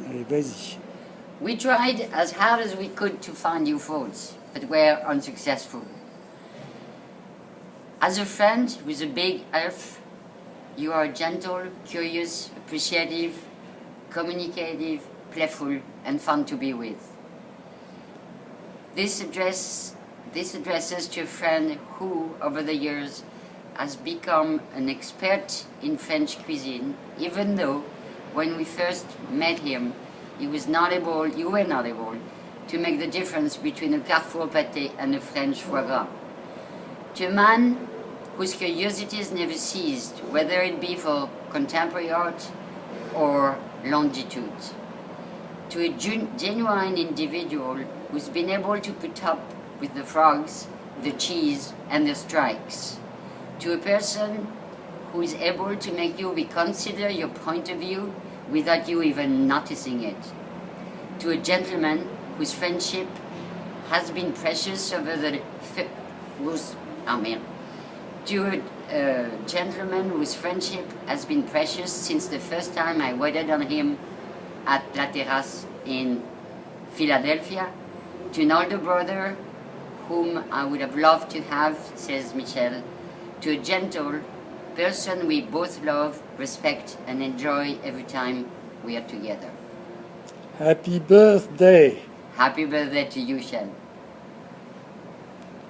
Allez, vas-y. We tried as hard as we could to find your faults, but were unsuccessful. As a friend with a big F, you are gentle, curious, appreciative, communicative, playful, and fun to be with. This addresses to a friend who, over the years, has become an expert in French cuisine, even though, when we first met him, you were not able to make the difference between a Carrefour pâté and a French foie gras. To a man whose curiosities never ceased, whether it be for contemporary art or longitude. To a genuine individual who's been able to put up with the frogs, the cheese, and the strikes. To a person who is able to make you reconsider your point of view without you even noticing it. To a gentleman whose friendship has been precious over the... To a gentleman whose friendship has been precious since the first time I waited on him at La Terrace in Philadelphia. To an older brother whom I would have loved to have, says Michel. To a gentle person we both love, respect, and enjoy every time we are together. Happy birthday! Happy birthday to you, Shell.